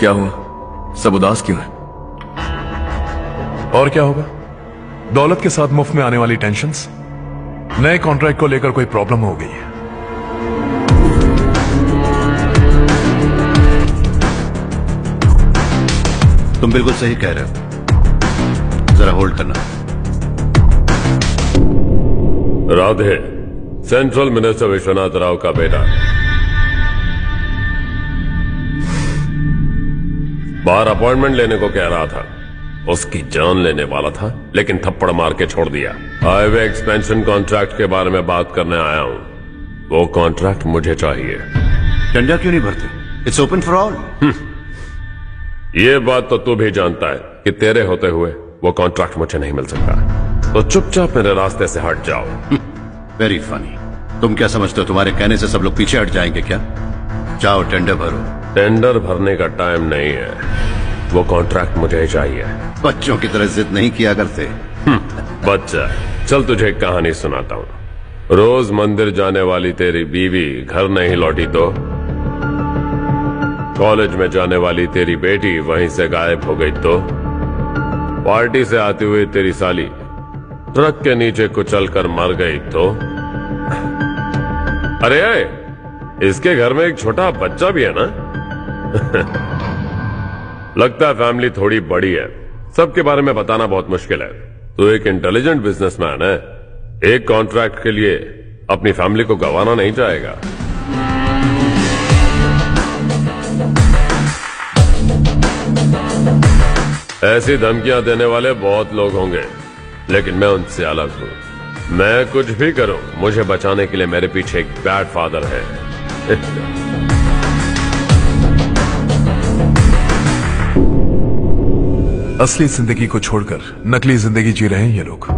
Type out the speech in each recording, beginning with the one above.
क्या हुआ? सब उदास क्यों है? और क्या होगा? दौलत के साथ मुफ्त में आने वाली टेंशन्स। नए कॉन्ट्रैक्ट को लेकर कोई प्रॉब्लम हो गई है। तुम बिल्कुल सही कह रहे हो। जरा होल्ड करना। राधे, सेंट्रल मिनिस्टर विश्वनाथ राव का बेटा बाहर अपॉइंटमेंट लेने को कह रहा था। उसकी जान लेने वाला था, लेकिन थप्पड़ मार के छोड़ दिया। हाईवे एक्सपेंशन कॉन्ट्रैक्ट के बारे में बात करने आया हूं। वो कॉन्ट्रैक्ट मुझे चाहिए। टेंडर क्यों नहीं भरते? It's open for all. ये बात तो तू भी जानता है कि तेरे होते हुए वो कॉन्ट्रैक्ट मुझे नहीं मिल सकता। तो चुपचाप मेरे रास्ते से हट जाओ। Very funny. तुम क्या समझते हो तुम्हारे कहने से सब लोग पीछे हट जाएंगे क्या? जाओ टेंडर भरो। टेंडर भरने का टाइम नहीं है। वो कॉन्ट्रैक्ट मुझे चाहिए। बच्चों की तरह जिद नहीं किया करते। बच्चा, चल तुझे एक कहानी सुनाता हूँ। रोज मंदिर जाने वाली तेरी बीवी घर नहीं लौटी तो कॉलेज में जाने वाली तेरी बेटी वहीं से गायब हो गई तो पार्टी से आती हुई तेरी साली ट्रक के नीचे कुचल कर मर गई तो अरे इसके घर में एक छोटा बच्चा भी है ना। लगता है फैमिली थोड़ी बड़ी है। सबके बारे में बताना बहुत मुश्किल है। तो एक इंटेलिजेंट बिजनेसमैन है, एक कॉन्ट्रैक्ट के लिए अपनी फैमिली को गंवाना नहीं चाहेगा। ऐसी धमकियां देने वाले बहुत लोग होंगे, लेकिन मैं उनसे अलग हूं। मैं कुछ भी करूं, मुझे बचाने के लिए मेरे पीछे एक बैड फादर है। असली जिंदगी को छोड़कर नकली जिंदगी जी रहे हैं ये लोग।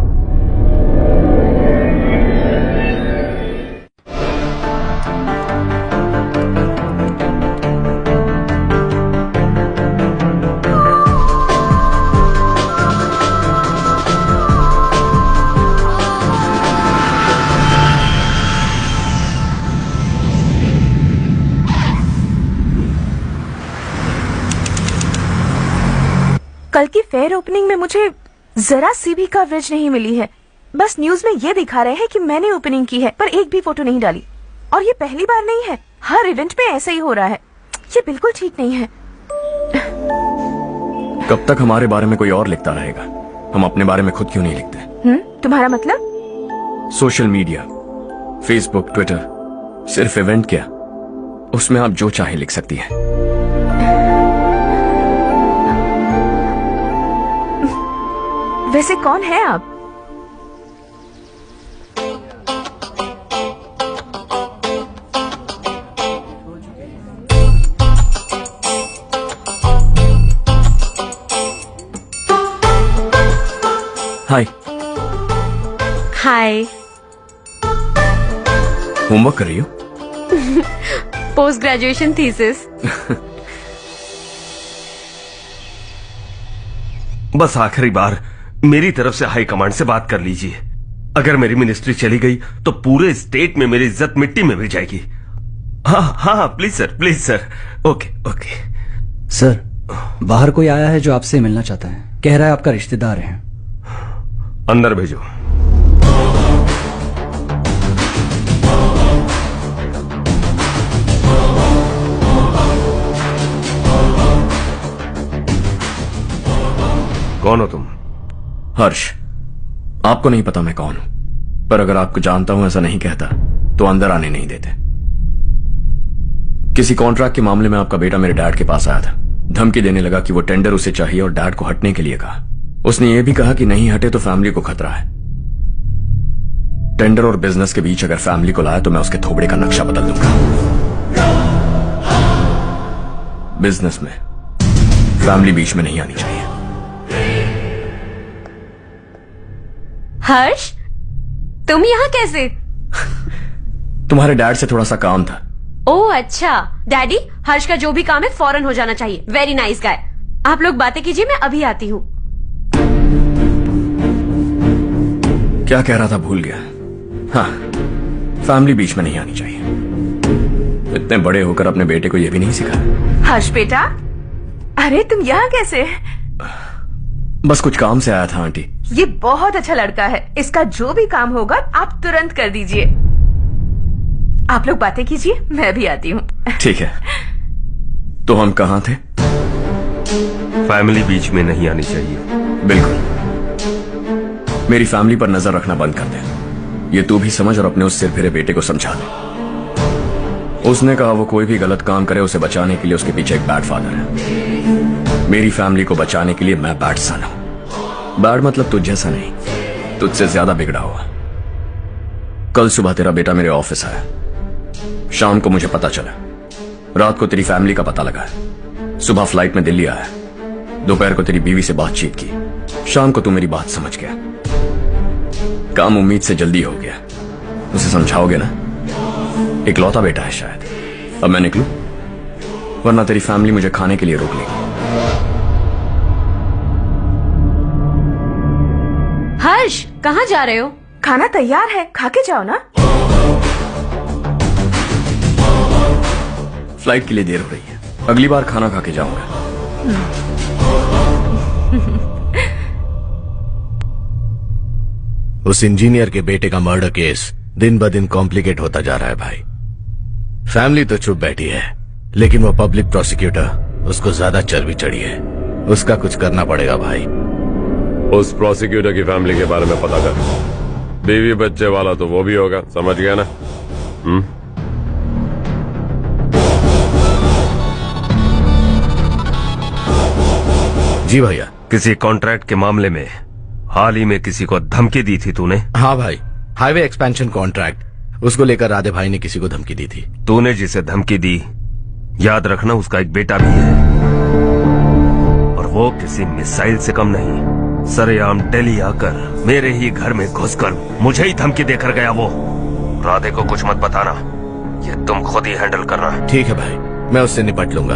कल की फेयर ओपनिंग में मुझे जरा सी भी कवरेज नहीं मिली है। बस न्यूज में ये दिखा रहे हैं कि मैंने ओपनिंग की है, पर एक भी फोटो नहीं डाली। और ये पहली बार नहीं है, हर इवेंट पे ऐसा ही हो रहा है। ये बिल्कुल ठीक नहीं है। कब तक हमारे बारे में कोई और लिखता रहेगा? हम अपने बारे में खुद क्यों नहीं लिखते? तुम्हारा मतलब? सोशल मीडिया, फेसबुक, ट्विटर, सिर्फ इवेंट क्या, उसमें आप जो चाहे लिख सकती हैं। वैसे कौन है आप? हाय। हाय। होमवर्क कर रही हो? Post graduation thesis. बस आखिरी बार मेरी तरफ से हाई कमांड से बात कर लीजिए। अगर मेरी मिनिस्ट्री चली गई तो पूरे स्टेट में मेरी इज्जत मिट्टी में मिल जाएगी। हाँ हाँ please sir, please sir. Okay okay sir, बाहर कोई आया है जो आपसे मिलना चाहता है। कह रहा है आपका रिश्तेदार है। अंदर भेजो। कौन हो तुम? हर्ष। आपको नहीं पता मैं कौन हूं, पर अगर आपको जानता हूं ऐसा नहीं कहता तो अंदर आने नहीं देते। किसी कॉन्ट्रैक्ट के मामले में आपका बेटा मेरे डैड के पास आया था। धमकी देने लगा कि वो टेंडर उसे चाहिए और डैड को हटने के लिए कहा। उसने ये भी कहा कि नहीं हटे तो फैमिली को खतरा है। टेंडर और बिजनेस के बीच अगर फैमिली को लाया तो मैं उसके थोबड़े का नक्शा बदल दूंगा। बिजनेस में फैमिली बीच में नहीं आनी चाहिए। हर्ष, तुम यहाँ कैसे? तुम्हारे डैड से थोड़ा सा काम था। ओह अच्छा। डैडी, हर्ष का जो भी काम है फौरन हो जाना चाहिए। Very nice guy. आप लोग बातें कीजिए, मैं अभी आती हूँ। क्या कह रहा था भूल गया। हाँ, फैमिली बीच में नहीं आनी चाहिए। इतने बड़े होकर अपने बेटे को यह भी नहीं सिखाया। हर्ष बेटा, अरे तुम यहाँ कैसे? बस कुछ काम से आया था आंटी। ये बहुत अच्छा लड़का है, इसका जो भी काम होगा आप तुरंत कर दीजिए। आप लोग बातें कीजिए, मैं भी आती हूँ। ठीक है। तो हम कहाँ थे? फैमिली बीच में नहीं आनी चाहिए। बिल्कुल। मेरी फैमिली पर नजर रखना बंद कर दे। ये तू भी समझ और अपने उस सिर फिरे बेटे को समझा दे। उसने कहा वो कोई भी गलत काम करे उसे बचाने के लिए उसके पीछे एक बैड फादर है। मेरी फैमिली को बचाने के लिए मैं बैड सन हूं। बैड मतलब तुझ जैसा नहीं, तुझसे ज्यादा बिगड़ा हुआ। कल सुबह तेरा बेटा मेरे ऑफिस आया, शाम को मुझे पता चला, रात को तेरी फैमिली का पता लगा, सुबह फ्लाइट में दिल्ली आया, दोपहर को तेरी बीवी से बातचीत की, शाम को तू मेरी बात समझ गया। काम उम्मीद से जल्दी हो गया। उसे समझाओगे ना? इकलौता बेटा है शायद। अब मैं निकलूं, वरना तेरी फैमिली मुझे खाने के लिए रोक लेगी। हर्ष, कहाँ जा रहे हो? खाना तैयार है, खा के जाओ ना। फ्लाइट के लिए देर हो रही है, अगली बार खाना खा के जाऊंगा। उस इंजीनियर के बेटे का मर्डर केस दिन ब दिन कॉम्प्लिकेट होता जा रहा है भाई। फैमिली तो चुप बैठी है, लेकिन वो पब्लिक प्रोसिक्यूटर, उसको ज्यादा चर्बी चढ़ी है। उसका कुछ करना पड़ेगा भाई। उस प्रोसिक्यूटर की फैमिली के बारे में पता कर। बीवी बच्चे वाला तो वो भी होगा, समझ गया ना? जी भैया। किसी कॉन्ट्रैक्ट के मामले में हाल ही में किसी को धमकी दी थी तूने? हाँ भाई, हाईवे एक्सपेंशन कॉन्ट्रैक्ट, उसको लेकर राधे भाई ने किसी को धमकी दी थी। तूने जिसे धमकी दी, याद रखना उसका एक बेटा भी है, और वो किसी मिसाइल से कम नहीं। सरेआम दिल्ली आकर मेरे ही घर में घुसकर मुझे ही धमकी देकर गया वो। राधे को कुछ मत बताना, ये तुम खुद ही हैंडल करना। ठीक है भाई, मैं उससे निपट लूंगा।